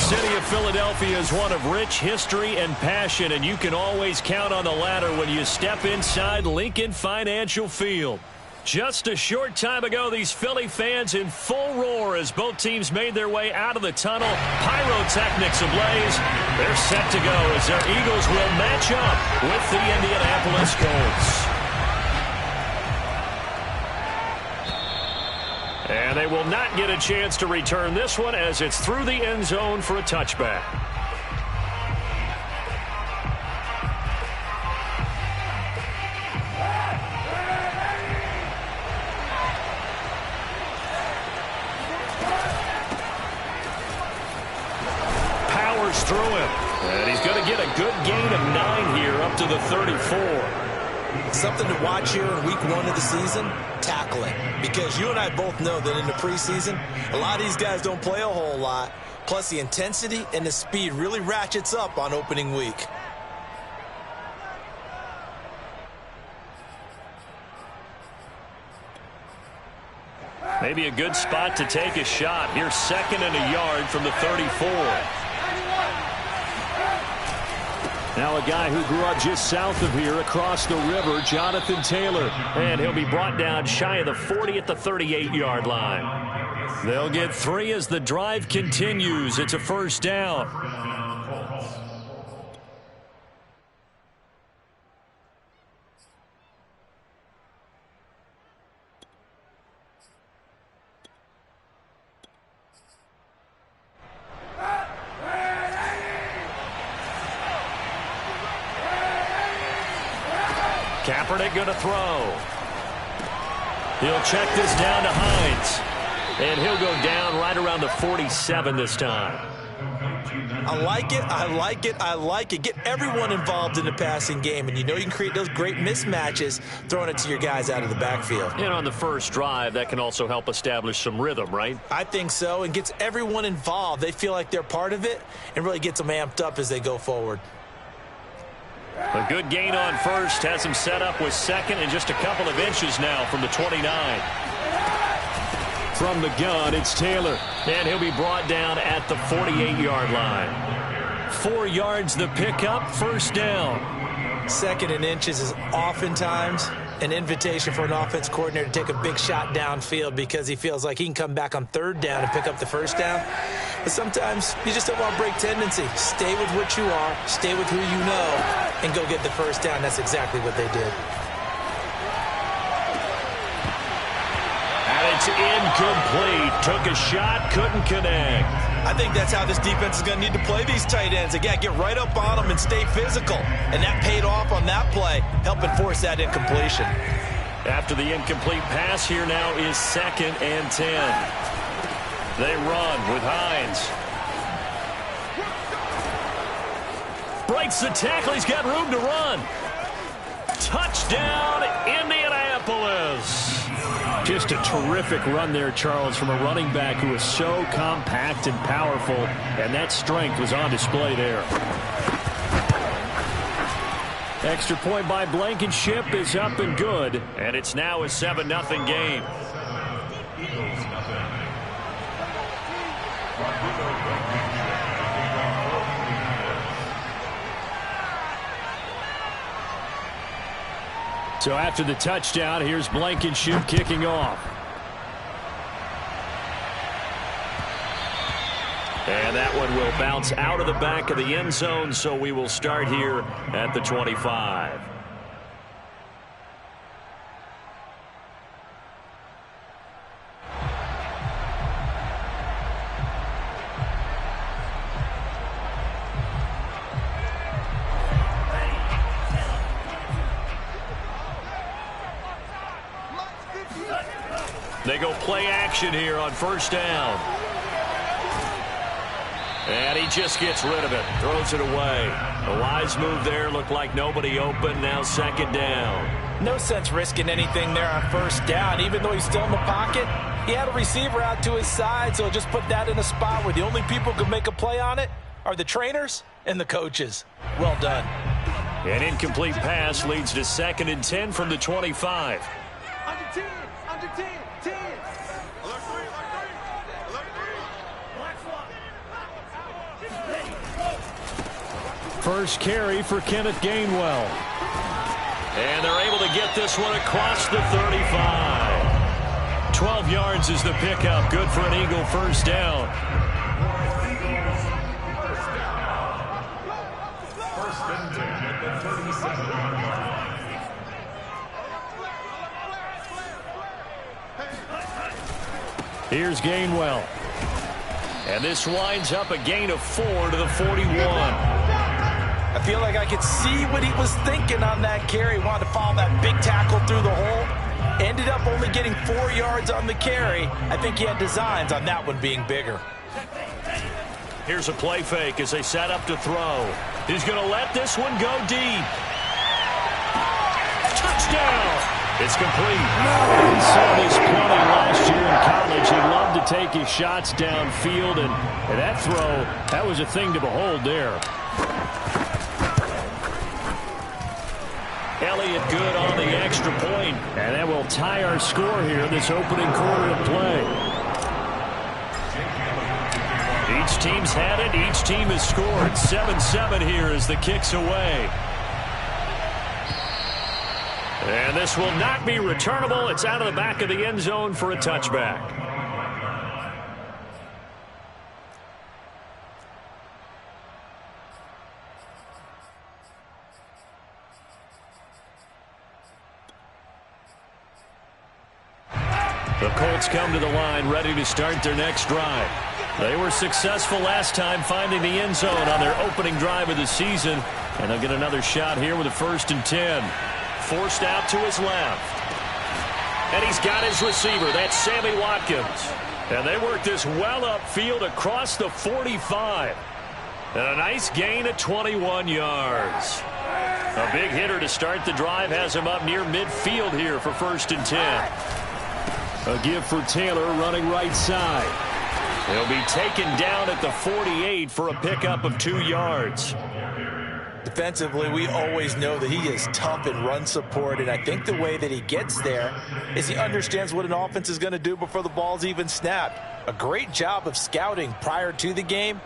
city of Philadelphia is one of rich history and passion, and you can always count on the latter when you step inside Lincoln Financial Field. Just a short time ago, these Philly fans in full roar as both teams made their way out of the tunnel. Pyrotechnics ablaze. They're set to go as their Eagles will match up with the Indianapolis Colts. And they will not get a chance to return this one as it's through the end zone for a touchback. Powers through him. And he's going to get a good gain of 9 here up to the 34. Something to watch here in week 1 of the season, tackling. Because you and I both know that in the preseason, a lot of these guys don't play a whole lot. Plus, the intensity and the speed really ratchets up on opening week. Maybe a good spot to take a shot. Here's 2nd and a yard from the 34. Now a guy who grew up just south of here across the river, Jonathan Taylor. And he'll be brought down shy of the 40 at the 38-yard line. They'll get 3 as the drive continues. It's a first down. Kaepernick going to throw. He'll check this down to Hines. And he'll go down right around the 47 this time. I like it, I like it, I like it. Get everyone involved in the passing game, and you know you can create those great mismatches throwing it to your guys out of the backfield. And on the first drive, that can also help establish some rhythm, right? I think so, and gets everyone involved. They feel like they're part of it and really gets them amped up as they go forward. A good gain on first has him set up with 2nd and just a couple of inches now from the 29. From the gun, it's Taylor. And he'll be brought down at the 48-yard line. 4 yards the pickup, first down. 2nd and inches is oftentimes an invitation for an offense coordinator to take a big shot downfield because he feels like he can come back on 3rd down and pick up the first down. But sometimes you just don't want to break tendency. Stay with what you are, stay with who you know, and go get the first down. That's exactly what they did. And it's incomplete. Took a shot, couldn't connect. I think that's how this defense is going to need to play these tight ends. Again, get right up on them and stay physical. And that paid off on that play, helping force that incompletion. After the incomplete pass, here now is 2nd and 10. They run with Hines. Breaks the tackle. He's got room to run. Touchdown, Indianapolis. Just a terrific run there, Charles, from a running back who is so compact and powerful, and that strength was on display there. Extra point by Blankenship is up and good, and it's now a 7-0 game. So after the touchdown, here's Blankenship kicking off. And that one will bounce out of the back of the end zone, so we will start here at the 25. They go play action here on first down. And he just gets rid of it. Throws it away. A wise move there. Looked like nobody open. Now 2nd down. No sense risking anything there on first down. Even though he's still in the pocket, he had a receiver out to his side, so just put that in a spot where the only people who can make a play on it are the trainers and the coaches. Well done. An incomplete pass leads to 2nd and 10 from the 25. Under 10, under 10, 10. Alert 3, alert 3, alert 3. Black first carry for Kenneth Gainwell. And they're able to get this one across the 35. 12 yards is the pickup. Good for an Eagle first down. Here's Gainwell. And this winds up a gain of 4 to the 41. I feel like I could see what he was thinking on that carry. Wanted to follow that big tackle through the hole. Ended up only getting 4 yards on the carry. I think he had designs on that one being bigger. Here's a play fake as they set up to throw. He's going to let this one go deep. Touchdown! It's complete. He saw this plenty last year in college. He loved to take his shots downfield, and that throw, that was a thing to behold there. Elliott good on the extra point, and that will tie our score here in this opening quarter of play. Each team's had it. Each team has scored. 7-7 here as the kick's away. And this will not be returnable. It's out of the back of the end zone for a touchback. The Colts come to the line ready to start their next drive. They were successful last time finding the end zone on their opening drive of the season. And they'll get another shot here with a 1st and 10. Forced out to his left. And he's got his receiver. That's Sammy Watkins. And they work this well upfield across the 45. And a nice gain of 21 yards. A big hitter to start the drive has him up near midfield here for 1st and 10. A give for Taylor running right side. He'll be taken down at the 48 for a pickup of 2 yards. Defensively, we always know that he is tough in run support, and I think the way that he gets there is he understands what an offense is going to do before the ball's even snapped. A great job of scouting prior to the game,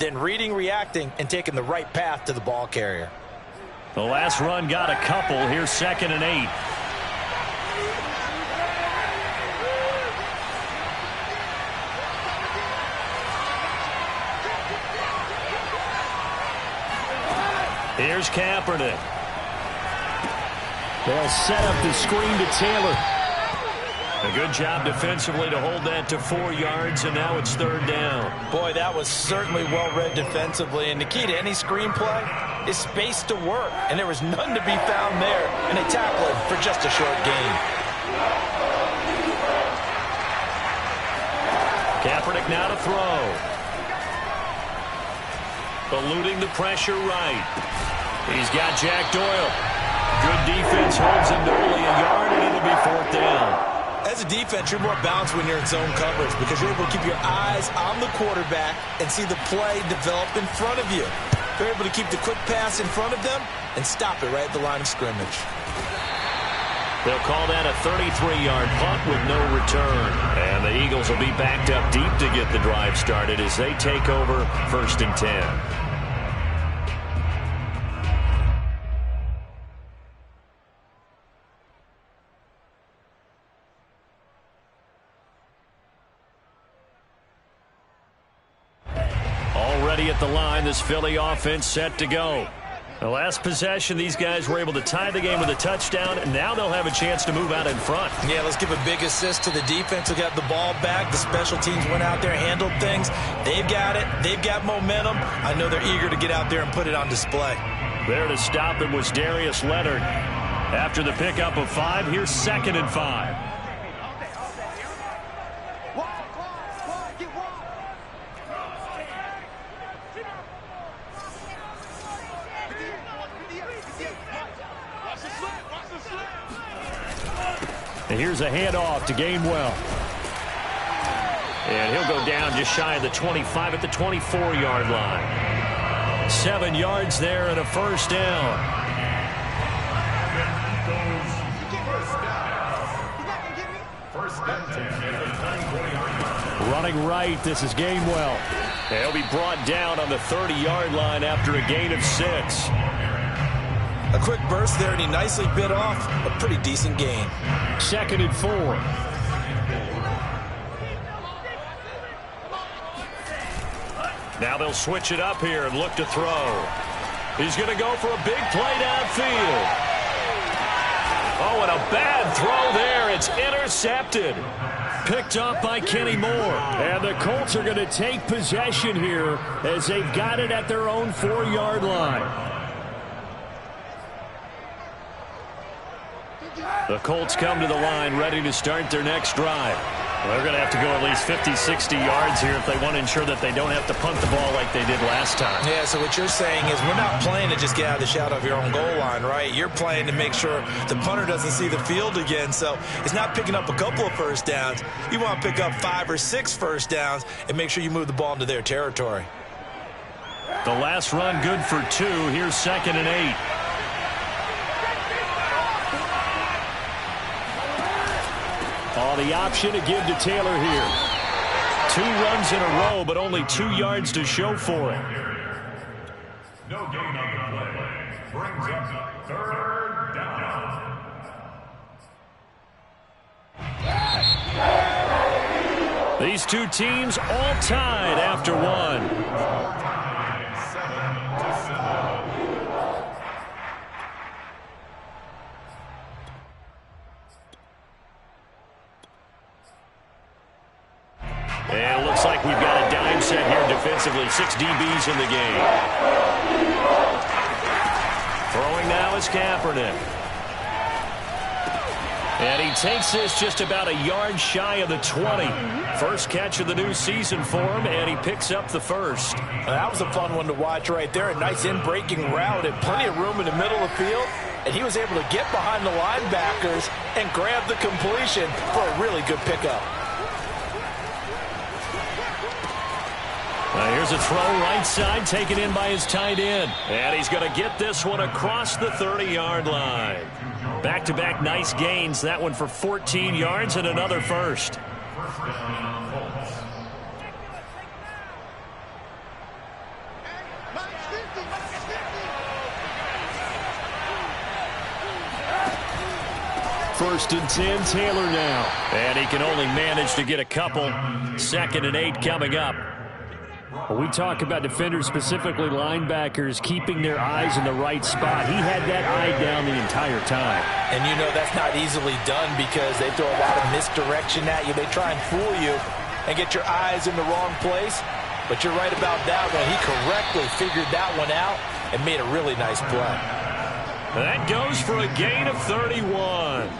then reading, reacting, and taking the right path to the ball carrier. The last run got a couple. Here's 2nd and 8. Here's Kaepernick. They'll set up the screen to Taylor. A good job defensively to hold that to 4 yards, and now it's 3rd down. Boy, that was certainly well read defensively, and the key to any screenplay is space to work, and there was none to be found there, and they tackle it for just a short gain. Kaepernick now to throw. Eluding the pressure right. He's got Jack Doyle. Good defense holds him to only a yard, and it'll be 4th down. As a defense, you're more balanced when you're in zone coverage because you're able to keep your eyes on the quarterback and see the play develop in front of you. They're able to keep the quick pass in front of them and stop it right at the line of scrimmage. They'll call that a 33-yard punt with no return. And the Eagles will be backed up deep to get the drive started as they take over 1st and 10. Already at the line, this Philly offense set to go. The last possession, these guys were able to tie the game with a touchdown, and now they'll have a chance to move out in front. Yeah, let's give a big assist to the defense who got the ball back. The special teams went out there, handled things. They've got it. They've got momentum. I know they're eager to get out there and put it on display. There to stop him was Darius Leonard. After the pickup of 5, here's 2nd and 5. And here's a handoff to Gainwell. And he'll go down just shy of the 25 at the 24-yard line. 7 yards there and a 1st down. Running right, this is Gainwell. He'll be brought down on the 30-yard line after a gain of 6. A quick burst there, and he nicely bit off a pretty decent gain. 2nd and 4. Now they'll switch it up here and look to throw. He's going to go for a big play downfield. Oh, and a bad throw there. It's intercepted. Picked up by Kenny Moore. And the Colts are going to take possession here as they've got it at their own 4-yard line. The Colts come to the line ready to start their next drive. They're going to have to go at least 50, 60 yards here if they want to ensure that they don't have to punt the ball like they did last time. Yeah, so what you're saying is we're not playing to just get out of the shadow of your own goal line, right? You're playing to make sure the punter doesn't see the field again. So it's not picking up a couple of first downs. You want to pick up 5 or 6 first downs and make sure you move the ball into their territory. The last run good for 2. Here's 2nd and 8. Oh, the option to give to Taylor here. 2 runs in a row, but only 2 yards to show for it. No gain on the play. Brings up 3rd down. These two teams all tied after 1. And it looks like we've got a dime set here defensively. 6 DBs in the game. Throwing now is Kaepernick. And he takes this just about a yard shy of the 20. First catch of the new season for him, and he picks up the first. That was a fun one to watch right there. A nice in-breaking route and plenty of room in the middle of the field. And he was able to get behind the linebackers and grab the completion for a really good pickup. Here's a throw right side taken in by his tight end. And he's going to get this one across the 30-yard line. Back-to-back nice gains. That one for 14 yards and another first. First and 10, Taylor now. And he can only manage to get a couple. 2nd and 8 coming up. When we talk about defenders, specifically linebackers, keeping their eyes in the right spot. He had that eye down the entire time. And you know that's not easily done because they throw a lot of misdirection at you. They try and fool you and get your eyes in the wrong place. But you're right about that one. He correctly figured that one out and made a really nice play. That goes for a gain of 31.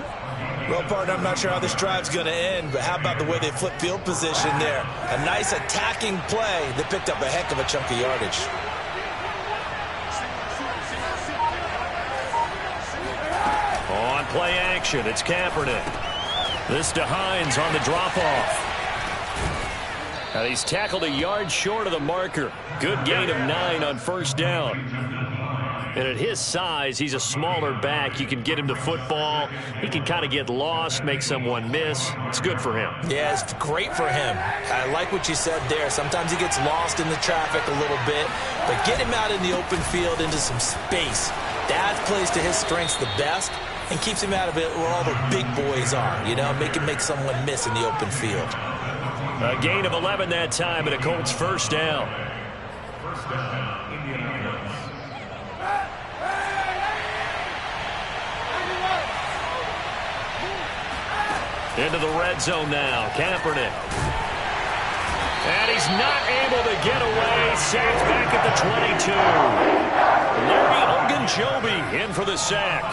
Well, partner, I'm not sure how this drive's going to end, but how about the way they flip field position there? A nice attacking play that picked up a heck of a chunk of yardage. On play action, it's Kaepernick. This to Hines on the drop-off. And he's tackled a yard short of the marker. Good gain of 9 on first down. And at his size, he's a smaller back. You can get him to football. He can kind of get lost, make someone miss. It's good for him. Yeah, it's great for him. I like what you said there. Sometimes he gets lost in the traffic a little bit, but get him out in the open field into some space. That plays to his strengths the best and keeps him out of it where all the big boys are, you know, make him make someone miss in the open field. A gain of 11 that time and a Colts first down. First down, Indianapolis. Into the red zone now, Kaepernick. And he's not able to get away. Sacked back at the 22. Larry Ogunjobi in for the sack.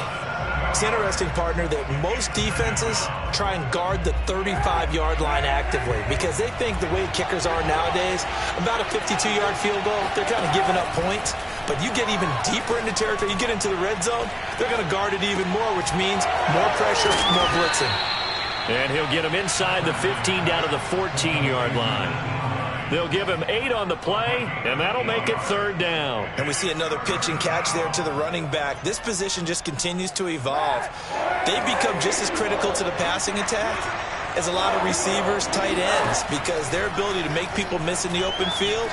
It's interesting, partner, that most defenses try and guard the 35-yard line actively because they think the way kickers are nowadays, about a 52-yard field goal, they're kind of giving up points. But you get even deeper into territory, you get into the red zone, they're going to guard it even more, which means more pressure, more blitzing. And he'll get him inside the 15 down to the 14-yard line. They'll give him 8 on the play, and that'll make it third down. And we see another pitch and catch there to the running back. This position just continues to evolve. They become just as critical to the passing attack is a lot of receivers, tight ends, because their ability to make people miss in the open field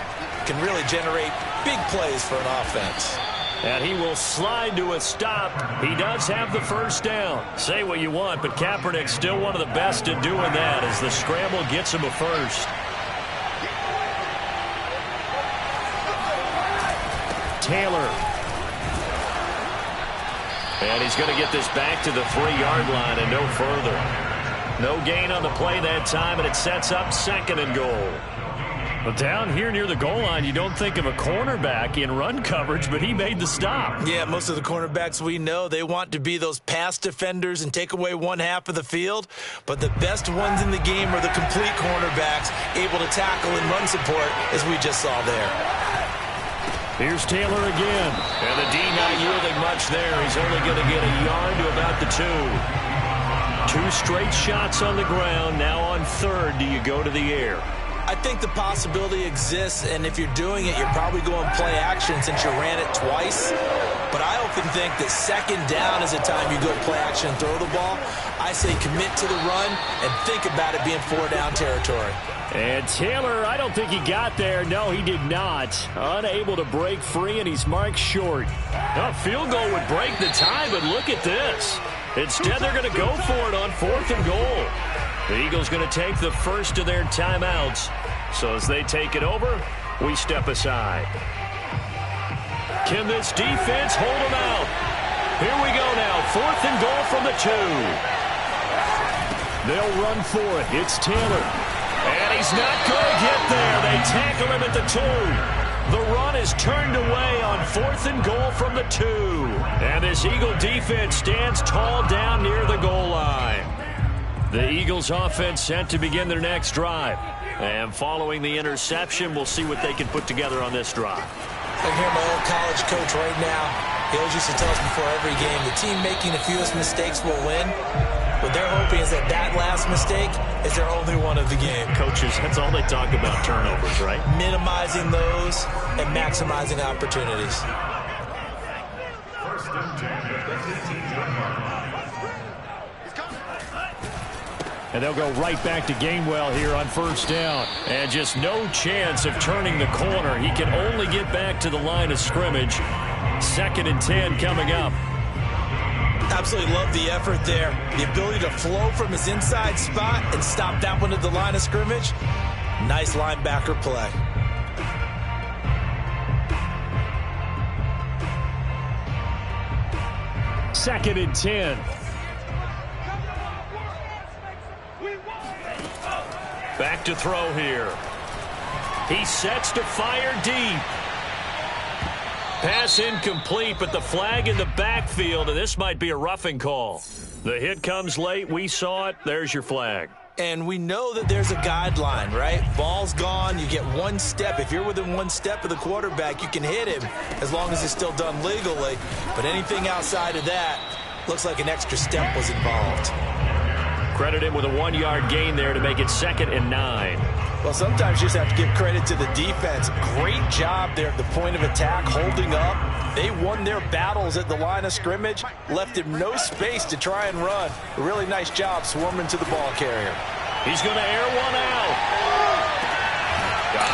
can really generate big plays for an offense. And he will slide to a stop. He does have the first down. Say what you want, but Kaepernick's still one of the best at doing that as the scramble gets him a first. Taylor. And he's going to get this back to the 3-yard line and no further. No gain on the play that time, and it sets up 2nd and goal. But down here near the goal line, you don't think of a cornerback in run coverage, but he made the stop. Yeah, most of the cornerbacks we know, they want to be those pass defenders and take away one half of the field. But the best ones in the game are the complete cornerbacks, able to tackle and run support, as we just saw there. Here's Taylor again. And the D not yielding much there. He's only going to get a yard to about the 2. 2 straight shots on the ground. Now on 3rd, do you go to the air? I think the possibility exists, and if you're doing it, you're probably going play action since you ran it twice. But I often think that 2nd down is a time you go play action and throw the ball. I say commit to the run and think about it being 4-down territory. And Taylor, I don't think he got there. No, he did not. Unable to break free, and he's marked short. A field goal would break the tie, but look at this. Instead, they're going to go for it on 4th and goal. The Eagles going to take the first of their timeouts. So as they take it over, we step aside. Can this defense hold them out? Here we go now. 4th and goal from the 2. They'll run for it. It's Taylor. And he's not going to get there. They tackle him at the 2. The run is turned away on 4th and goal from the 2. And this Eagle defense stands tall down near the goal line. The Eagles offense set to begin their next drive. And following the interception, we'll see what they can put together on this drive. I can hear my old college coach right now. He always used to tell us before every game, the team making the fewest mistakes will win. What they're hoping is that last mistake is their only one of the game. Coaches, that's all they talk about, turnovers, right? Minimizing those and maximizing opportunities. And they'll go right back to Gainwell here on 1st down. And just no chance of turning the corner. He can only get back to the line of scrimmage. 2nd and 10 coming up. Absolutely love the effort there. The ability to flow from his inside spot and stop that one at the line of scrimmage. Nice linebacker play. Second and 10. Back to throw here. He sets to fire deep. Pass incomplete, but the flag in the backfield, and this might be a roughing call. The hit comes late. We saw it. There's your flag. And we know that there's a guideline, right? Ball's gone. You get 1 step. If you're within 1 step of the quarterback, you can hit him as long as it's still done legally. But anything outside of that, looks like an extra step was involved. Credit him with a 1-yard gain there to make it 2nd and 9. Well, sometimes you just have to give credit to the defense. Great job there at the point of attack, holding up. They won their battles at the line of scrimmage, left him no space to try and run. A really nice job swarming to the ball carrier. He's going to air one out.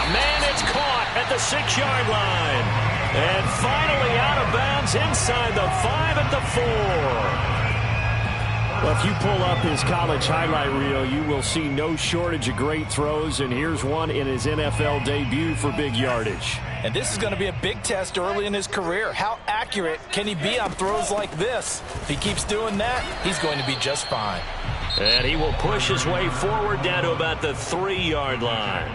Man, it's caught at the 6-yard line. And finally out of bounds inside the 5 at the 4. Well, if you pull up his college highlight reel, you will see no shortage of great throws, and here's one in his NFL debut for big yardage. And this is going to be a big test early in his career. How accurate can he be on throws like this? If he keeps doing that, he's going to be just fine. And he will push his way forward down to about the 3-yard line.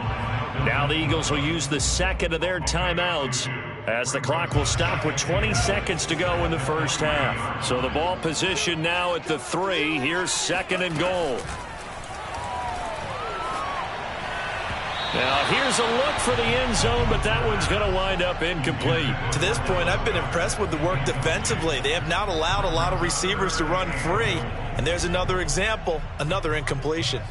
Now the Eagles will use the 2nd of their timeouts, as the clock will stop with 20 seconds to go in the first half. So the ball position now at the 3. Here's 2nd and goal. Now here's a look for the end zone, but that one's going to wind up incomplete. To this point, I've been impressed with the work defensively. They have not allowed a lot of receivers to run free. And there's another example, another incompletion.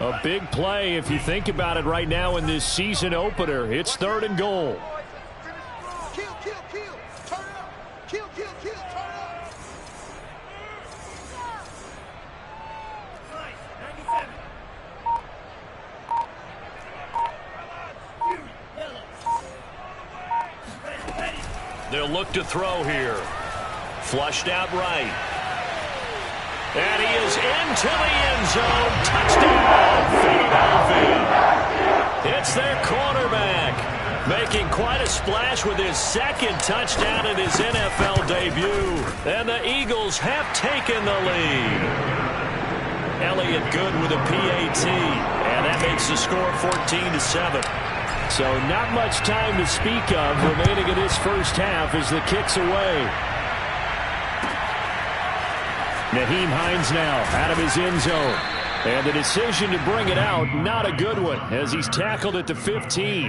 A big play if you think about it right now in this season opener. It's 3rd and goal. look to throw here. Flushed out right. And he is into the end zone. Touchdown, Philadelphia. It's their quarterback, making quite a splash with his second touchdown in his NFL debut. And the Eagles have taken the lead. Elliott Good with a PAT. And that makes the score 14-7. So not much time to speak of remaining in this first half as the kick's away. Nyheim Hines now out of his end zone. And the decision to bring it out, not a good one, as he's tackled at the 15.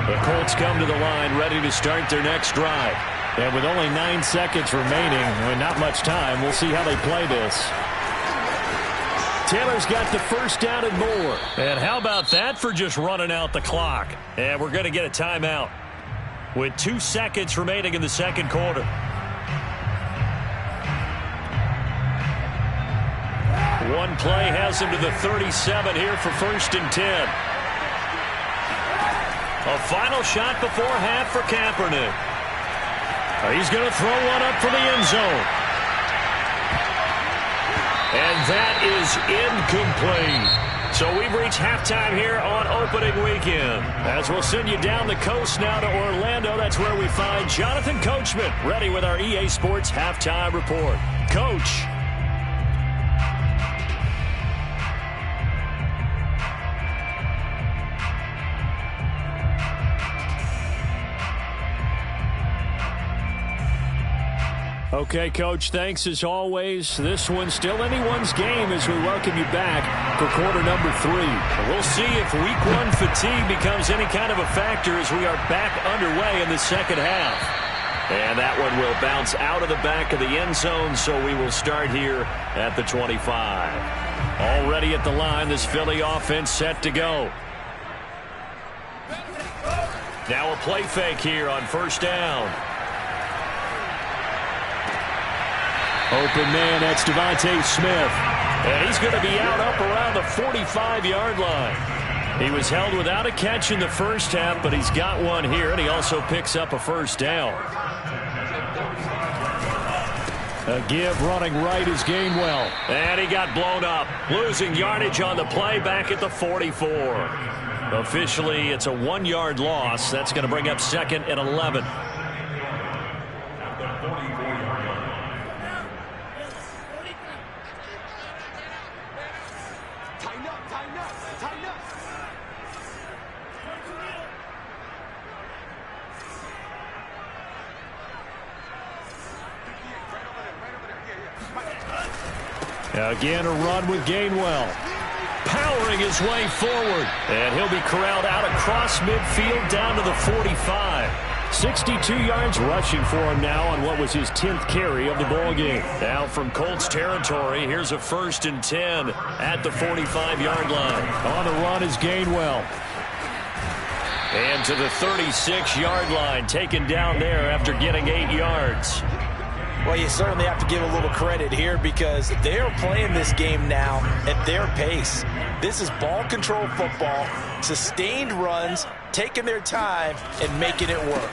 The Colts come to the line ready to start their next drive. And with only 9 seconds remaining, and not much time, we'll see how they play this. Taylor's got the first down and more. And how about that for just running out the clock? And we're going to get a timeout with 2 seconds remaining in the second quarter. One play has him to the 37 here for 1st and 10. A final shot before half for Kaepernick. He's going to throw one up for the end zone. And that is incomplete. So we've reached halftime here on opening weekend. As we'll send you down the coast now to Orlando. That's where we find Jonathan Coachman ready with our EA Sports Halftime Report. Coach. Okay, Coach, thanks as always. This one's still anyone's game as we welcome you back for quarter number 3. We'll see if week 1 fatigue becomes any kind of a factor as we are back underway in the second half. And that one will bounce out of the back of the end zone, so we will start here at the 25. Already at the line, this Philly offense set to go. Now a play fake here on 1st down. Open man, that's Devontae Smith. And he's going to be out up around the 45-yard line. He was held without a catch in the first half, but he's got one here, and he also picks up a 1st down. A give running right is Gainwell. And he got blown up, losing yardage on the play back at the 44. Officially, it's a 1-yard loss. That's going to bring up 2nd and 11. Again, a run with Gainwell. Powering his way forward. And he'll be corralled out across midfield down to the 45. 62 yards rushing for him now on what was his 10th carry of the ballgame. Now from Colts territory, here's a 1st and 10 at the 45-yard line. On the run is Gainwell. And to the 36-yard line, taken down there after getting 8 yards. Well, you certainly have to give a little credit here because they are playing this game now at their pace. This is ball control football, sustained runs, taking their time, and making it work.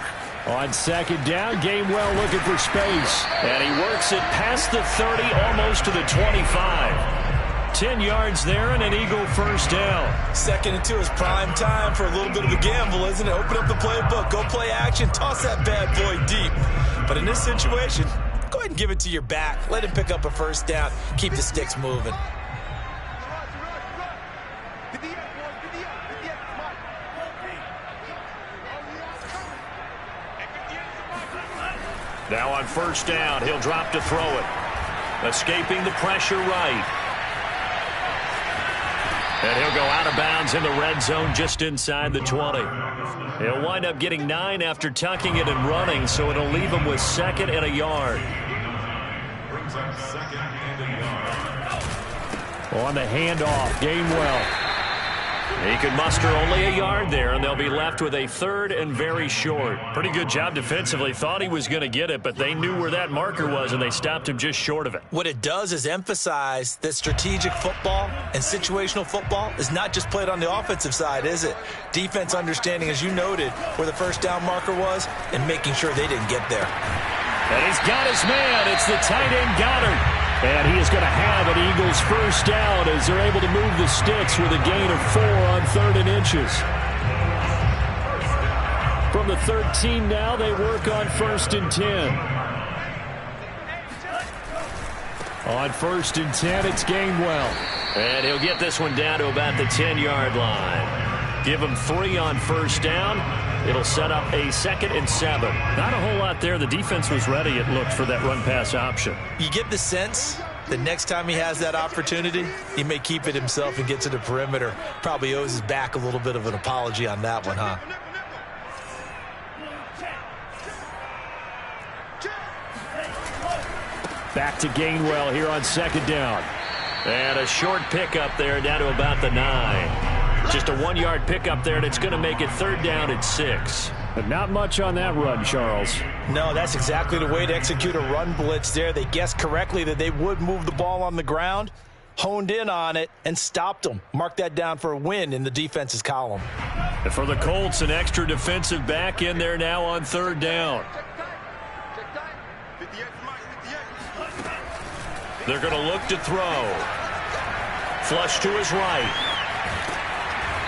On 2nd down, Gainwell looking for space. And he works it past the 30, almost to the 25. 10 yards there and an Eagle 1st down. 2nd and 2 is prime time for a little bit of a gamble, isn't it? Open up the playbook, go play action, toss that bad boy deep. But in this situation, go ahead and give it to your back. Let him pick up a 1st down. Keep the sticks moving. Now on 1st down, he'll drop to throw it. Escaping the pressure right. And he'll go out of bounds in the red zone just inside the 20. He'll wind up getting 9 after tucking it and running, so it'll leave him with 2nd and a yard. On the handoff, Gainwell. He could muster only a yard there, and they'll be left with a third and very short. Pretty good job defensively. Thought he was going to get it, but they knew where that marker was, and they stopped him just short of it. What it does is emphasize that strategic football and situational football is not just played on the offensive side, is it? Defense understanding, as you noted, where the first down marker was and making sure they didn't get there. And he's got his man. It's the tight end Goddard. And he is going to have an Eagles first down as they're able to move the sticks with a gain of 4 on 3rd and inches. From the 13 now, they work on 1st and 10. On 1st and 10, it's Gainwell. And he'll get this one down to about the 10-yard line. Give him 3 on first down. It'll set up a 2nd and 7. Not a whole lot there. The defense was ready, it looked, for that run-pass option. You get the sense that next time he has that opportunity, he may keep it himself and get to the perimeter. Probably owes his back a little bit of an apology on that one, huh? Back to Gainwell here on 2nd down. And a short pickup there down to about the 9. Just a 1-yard pickup there, and it's going to make it 3rd down at 6. But not much on that run, Charles. No, that's exactly the way to execute a run blitz there. They guessed correctly that they would move the ball on the ground, honed in on it, and stopped them. Mark that down for a win in the defense's column. And for the Colts, an extra defensive back in there now on 3rd down. They're going to look to throw. Flush to his right.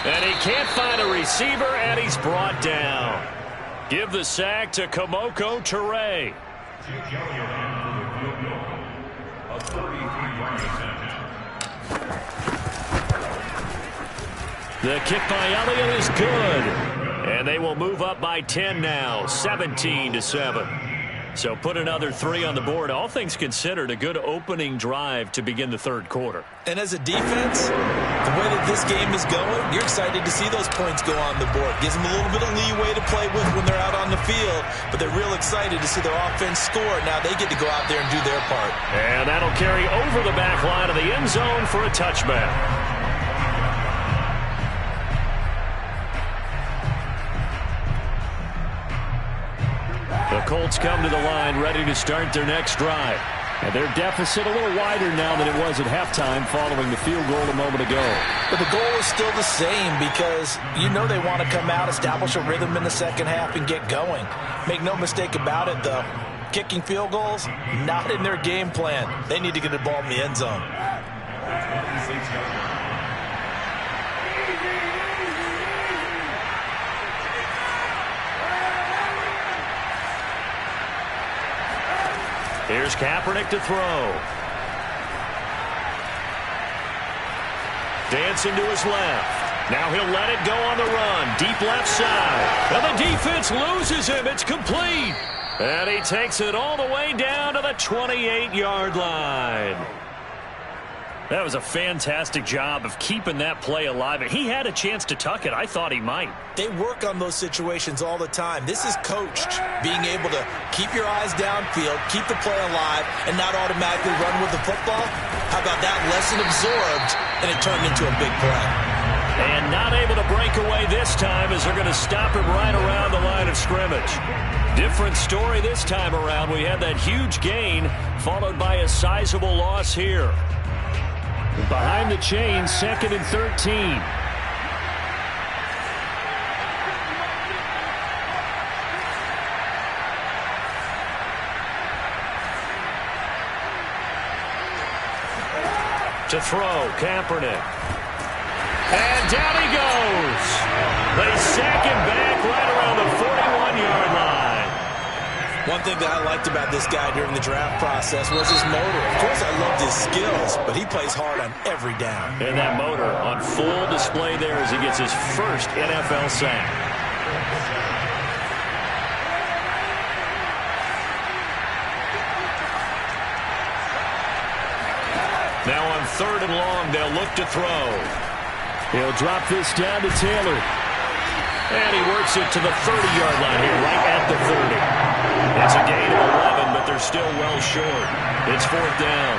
And he can't find a receiver, and he's brought down. Give the sack to Kemoko Turay. The kick by Elliott is good. And they will move up by 10 now, 17-7. So put another 3 on the board. All things considered, a good opening drive to begin the 3rd quarter. And as a defense, the way that this game is going, you're excited to see those points go on the board. Gives them a little bit of leeway to play with when they're out on the field, but they're real excited to see their offense score. Now they get to go out there and do their part. And that'll carry over the back line of the end zone for a touchback. The Colts come to the line ready to start their next drive. And their deficit a little wider now than it was at halftime following the field goal a moment ago. But the goal is still the same because you know they want to come out, establish a rhythm in the second half, and get going. Make no mistake about it, though. Kicking field goals, not in their game plan. They need to get the ball in the end zone. Here's Kaepernick to throw. Dancing to his left. Now he'll let it go on the run. Deep left side. And the defense loses him. It's complete. And he takes it all the way down to the 28-yard line. That was a fantastic job of keeping that play alive. He had a chance to tuck it. I thought he might. They work on those situations all the time. This is coached, being able to keep your eyes downfield, keep the play alive, and not automatically run with the football. How about that? Lesson absorbed, and it turned into a big play. And not able to break away this time as they're going to stop him right around the line of scrimmage. Different story this time around. We had that huge gain followed by a sizable loss here. Behind the chain, 2nd and 13. To throw, Kaepernick. And down he goes. They sack him back right around the 41-yard line. One thing that I liked about this guy during the draft process was his motor. Of course, I loved his skills, but he plays hard on every down. And that motor on full display there as he gets his first NFL sack. Now on 3rd and long, they'll look to throw. He'll drop this down to Taylor. And he works it to the 30-yard line here, right at the 30. It's a gain of 11, but they're still well short. It's 4th down.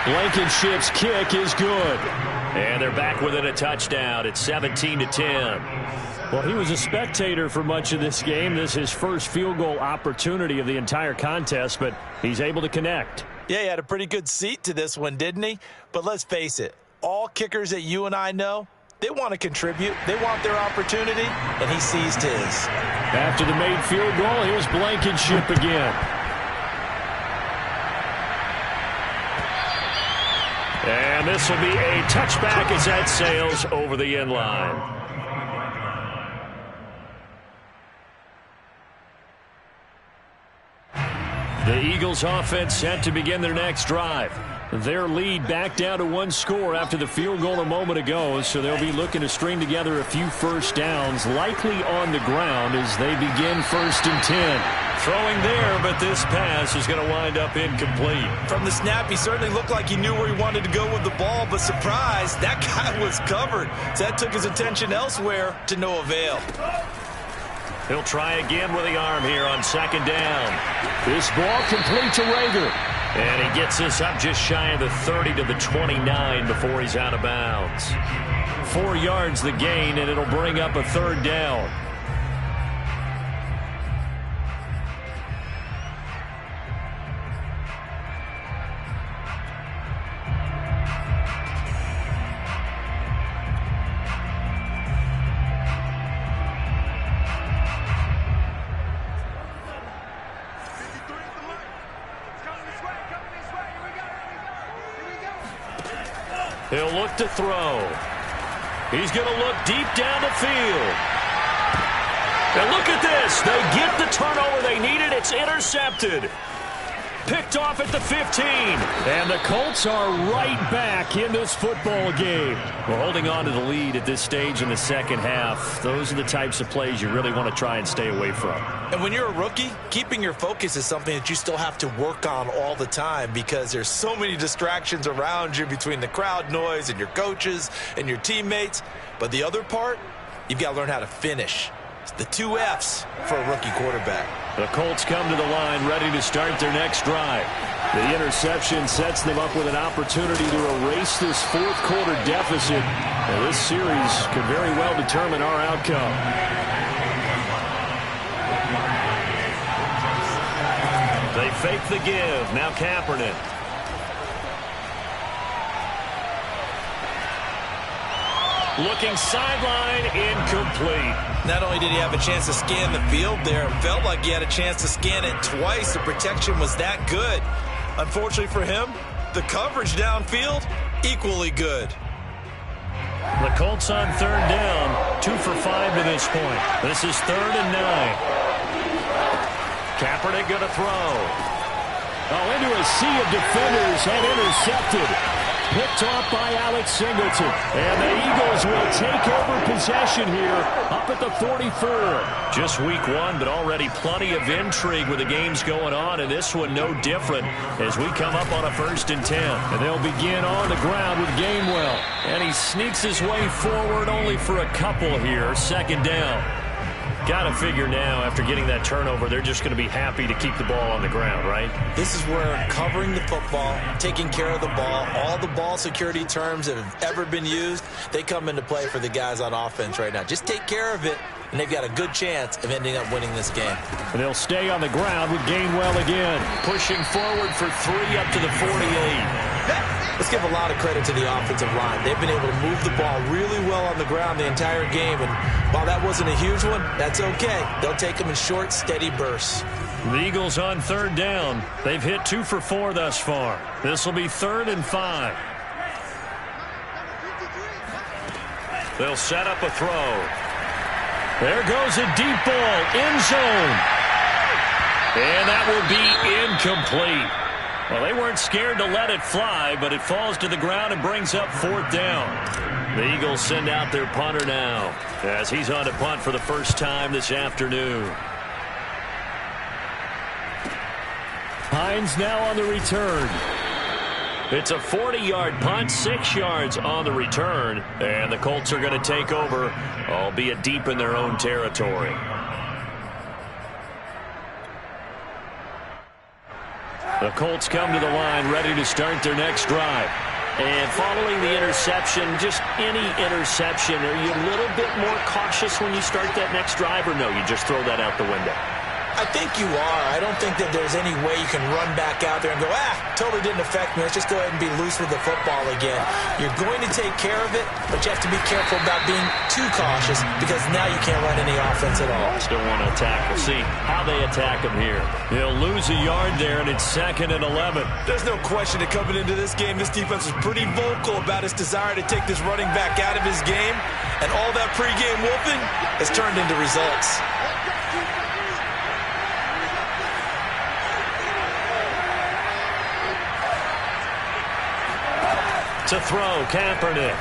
Blankenship's kick is good. And they're back within a touchdown. It's 17-10. Well, he was a spectator for much of this game. This is his first field goal opportunity of the entire contest, but he's able to connect. Yeah, he had a pretty good seat to this one, didn't he? But let's face it, all kickers that you and I know, they want to contribute. They want their opportunity, and he seized his. After the made field goal, here's Blankenship again. And this will be a touchback as that sails over the end line. The Eagles offense set to begin their next drive. Their lead back down to one score after the field goal a moment ago, so they'll be looking to string together a few first downs, likely on the ground as they begin 1st and 10. Throwing there, but this pass is going to wind up incomplete. From the snap, he certainly looked like he knew where he wanted to go with the ball, but surprise, that guy was covered. So that took his attention elsewhere to no avail. He'll try again with the arm here on 2nd down. This ball complete to Reagor. And he gets this up just shy of the 30 to the 29 before he's out of bounds. 4 yards the gain, and it'll bring up a 3rd down. He'll look to throw. He's going to look deep down the field. And look at this. They get the turnover they needed. It's intercepted. Picked off at the 15. And the Colts are right back in this football game. We're holding on to the lead at this stage in the second half. Those are the types of plays you really want to try and stay away from. And when you're a rookie, keeping your focus is something that you still have to work on all the time because there's so many distractions around you between the crowd noise and your coaches and your teammates. But the other part, you've got to learn how to finish. It's the 2 F's for a rookie quarterback. The Colts come to the line ready to start their next drive. The interception sets them up with an opportunity to erase this 4th quarter deficit. And this series could very well determine our outcome. They fake the give. Now Kaepernick. Looking sideline, incomplete. Not only did he have a chance to scan the field there, it felt like he had a chance to scan it twice. The protection was that good. Unfortunately for him, the coverage downfield, equally good. The Colts on 3rd down, 2 for 5 to this point. This is 3rd and 9. Kaepernick going to throw. Oh, into a sea of defenders and intercepted. Picked off by Alex Singleton. And the Eagles will take over possession here up at the 44. Just week 1, but already plenty of intrigue with the games going on, and this one no different as we come up on a 1st and 10. And they'll begin on the ground with Gainwell. And he sneaks his way forward only for a couple here. 2nd down. Got to figure now, after getting that turnover, they're just going to be happy to keep the ball on the ground, right? This is where covering the football, taking care of the ball, all the ball security terms that have ever been used, they come into play for the guys on offense right now. Just take care of it, and they've got a good chance of ending up winning this game. And they'll stay on the ground with Gainwell again. Pushing forward for 3 up to the 48. Let's give a lot of credit to the offensive line. They've been able to move the ball really well on the ground the entire game, and while that wasn't a huge one, that's okay. They'll take them in short, steady bursts. The Eagles on 3rd down. They've hit 2 for 4 thus far. This will be 3rd and 5. They'll set up a throw. There goes a deep ball, end zone. And that will be incomplete. Well, they weren't scared to let it fly, but it falls to the ground and brings up 4th down. The Eagles send out their punter now as he's on to punt for the first time this afternoon. Hines now on the return. It's a 40-yard punt, 6 yards on the return, and the Colts are going to take over, albeit deep in their own territory. The Colts come to the line ready to start their next drive. And following the interception, just any interception, are you a little bit more cautious when you start that next drive, or no, you just throw that out the window? I think you are. I don't think that there's any way you can run back out there and go, totally didn't affect me. Let's just go ahead and be loose with the football again. You're going to take care of it, but you have to be careful about being too cautious because now you can't run any offense at all. Still want to attack. We'll see how they attack him here. He'll lose a yard there, and it's 2nd and 11. There's no question that coming into this game, this defense was pretty vocal about its desire to take this running back out of his game, and all that pregame wolfing has turned into results. To throw, Kaepernick.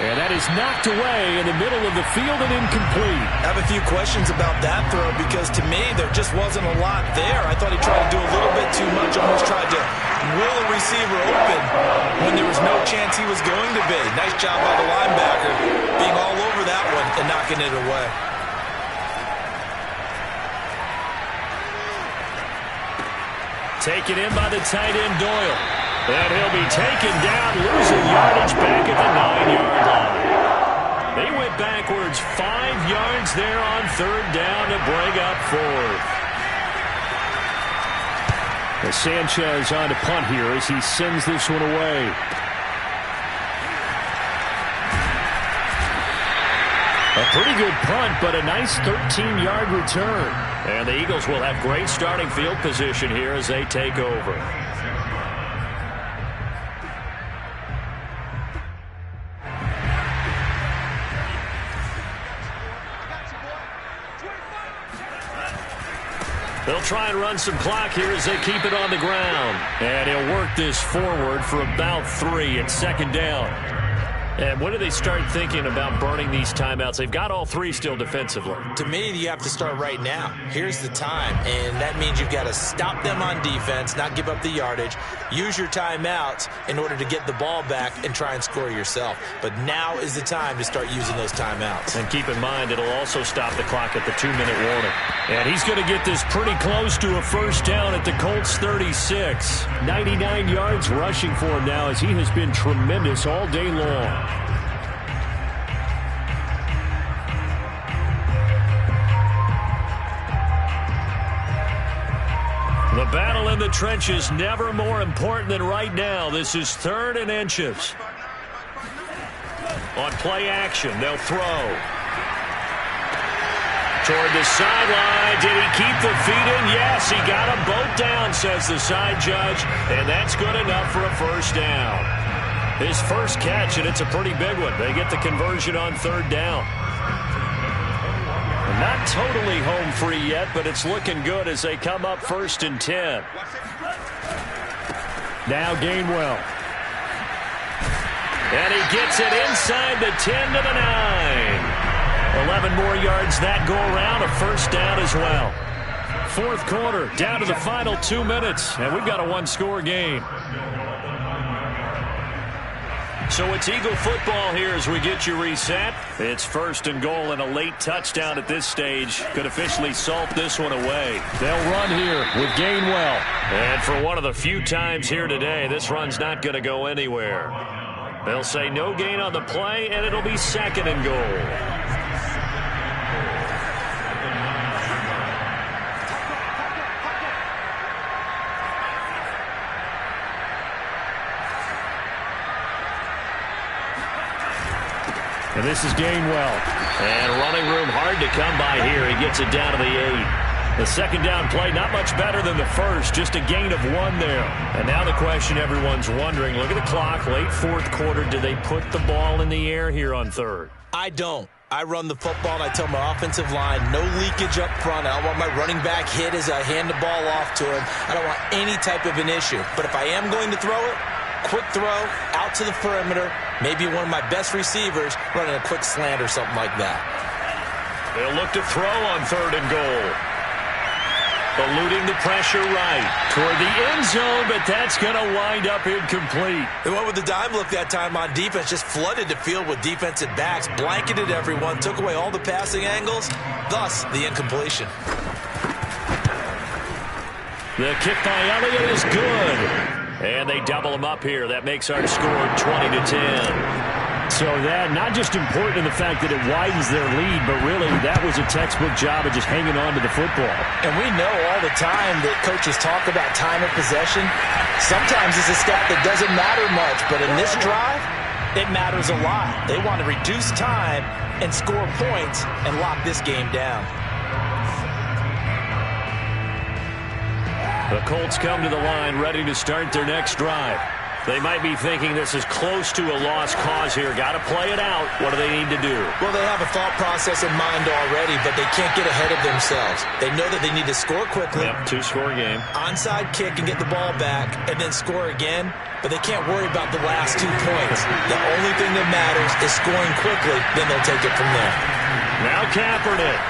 And that is knocked away in the middle of the field and incomplete. I have a few questions about that throw because to me there just wasn't a lot there. I thought he tried to do a little bit too much, almost tried to will a receiver open when there was no chance he was going to be. Nice job by the linebacker being all over that one and knocking it away. Taken in by the tight end, Doyle. And he'll be taken down, losing yardage back at the 9-yard line. They went backwards 5 yards there on 3rd down to bring up 4th. Sanchez on to punt here as he sends this one away. A pretty good punt, but a nice 13-yard return. And the Eagles will have great starting field position here as they take over. They'll try and run some clock here as they keep it on the ground. And he'll work this forward for about 3 at 2nd down. And when do they start thinking about burning these timeouts? They've got all 3 still defensively. To me, you have to start right now. Here's the time, and that means you've got to stop them on defense, not give up the yardage, use your timeouts in order to get the ball back and try and score yourself. But now is the time to start using those timeouts. And keep in mind, it'll also stop the clock at the 2-minute warning. And he's going to get this pretty close to a 1st down at the Colts 36. 99 yards rushing for him now as he has been tremendous all day long. The battle in the trenches never more important than right now. This is 3rd and inches. On play action, they'll throw. Toward the sideline. Did he keep the feet in? Yes, he got them both down, says the side judge. And that's good enough for a 1st down. His first catch, and it's a pretty big one. They get the conversion on 3rd down. Not totally home free yet, but it's looking good as they come up 1st and 10. Now Gainwell. And he gets it inside the 10 to the 9. 11 more yards that go around, a 1st down as well. 4th quarter, down to the final 2 minutes, and we've got a 1-score game. So it's Eagle football here as we get you reset. It's 1st and goal, and a late touchdown at this stage could officially salt this one away. They'll run here with Gainwell. And for one of the few times here today, this run's not going to go anywhere. They'll say no gain on the play, and it'll be 2nd and goal. And this is Gainwell. And running room hard to come by here. He gets it down to the 8. The 2nd down play, not much better than the first. Just a gain of 1 there. And now the question everyone's wondering, look at the clock, late 4th quarter. Do they put the ball in the air here on 3rd? I don't. I run the football, and I tell my offensive line, no leakage up front. I don't want my running back hit as I hand the ball off to him. I don't want any type of an issue. But if I am going to throw it, quick throw, out to the perimeter, maybe one of my best receivers running a quick slant or something like that. They'll look to throw on 3rd and goal. Eluding the pressure right toward the end zone, but that's going to wind up incomplete. They went with the dime look that time on defense, just flooded the field with defensive backs, blanketed everyone, took away all the passing angles, thus the incompletion. The kick by Elliott is good. And they double him up here. That makes our score 20-10. So that, not just important in the fact that it widens their lead, but really that was a textbook job of just hanging on to the football. And we know all the time that coaches talk about time of possession. Sometimes it's a stat that doesn't matter much, but in this drive, it matters a lot. They want to reduce time and score points and lock this game down. The Colts come to the line ready to start their next drive. They might be thinking this is close to a lost cause here. Got to play it out. What do they need to do? Well, they have a thought process in mind already, but they can't get ahead of themselves. They know that they need to score quickly. Yep, two-score game. Onside kick and get the ball back and then score again, but they can't worry about the last 2 points. The only thing that matters is scoring quickly, then they'll take it from there. Now Kaepernick.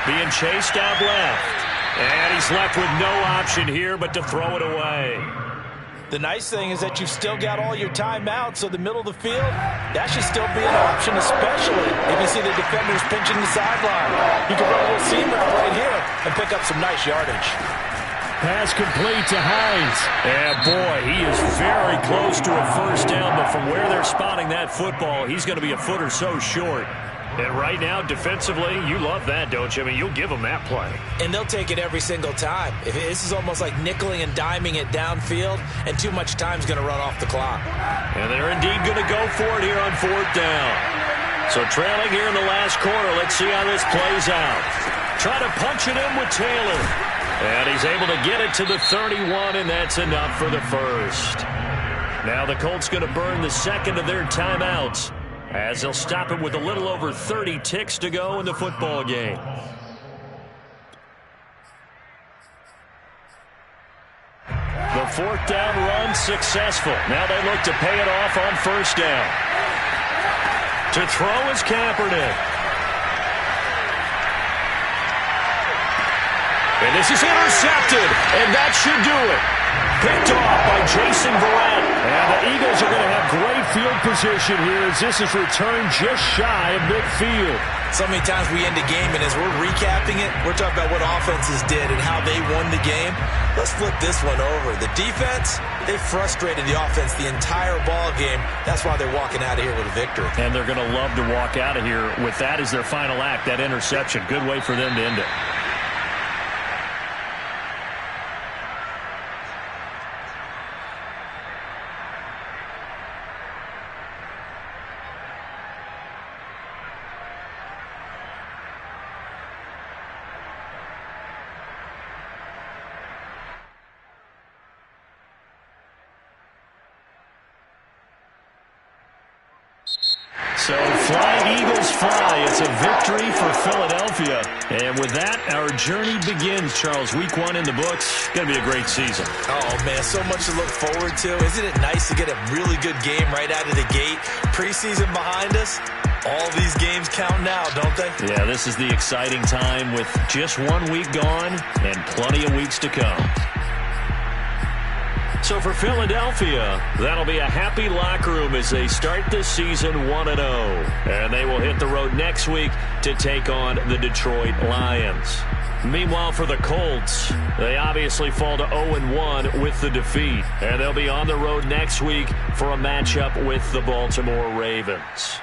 Being chased out left. And he's left with no option here but to throw it away. The nice thing is that you've still got all your timeouts, so the middle of the field, that should still be an option, especially if you see the defenders pinching the sideline. You can run a little seam route right here and pick up some nice yardage. Pass complete to Hines. And boy, he is very close to a first down, but from where they're spotting that football, he's going to be a foot or so short. And right now, defensively, you love that, don't you? I mean, you'll give them that play. And they'll take it every single time. This is almost like nickeling and diming it downfield, and too much time's going to run off the clock. And they're indeed going to go for it here on fourth down. So trailing here in the last quarter, let's see how this plays out. Try to punch it in with Taylor. And he's able to get it to the 31, and that's enough for the first. Now the Colts going to burn the second of their timeouts, as they'll stop it with a little over 30 ticks to go in the football game. The fourth down run successful. Now they look to pay it off on first down. To throw is Kaepernick. And this is intercepted, and that should do it. Picked off by Jason Verrett. And the Eagles are going to have great field position here as this is returned just shy of midfield. So many times we end a game, and as we're recapping it, we're talking about what offenses did and how they won the game. Let's flip this one over. The defense, they frustrated the offense the entire ball game. That's why they're walking out of here with a victory. And they're going to love to walk out of here with that as their final act, that interception. Good way for them to end it. So flying Eagles fly. It's a victory for Philadelphia. And with that, our journey begins, Charles. Week 1 in the books. Going to be a great season. Oh, man, so much to look forward to. Isn't it nice to get a really good game right out of the gate? Preseason behind us. All these games count now, don't they? Yeah, this is the exciting time with just 1 week gone and plenty of weeks to come. So for Philadelphia, that'll be a happy locker room as they start this season 1-0. And they will hit the road next week to take on the Detroit Lions. Meanwhile, for the Colts, they obviously fall to 0-1 with the defeat. And they'll be on the road next week for a matchup with the Baltimore Ravens.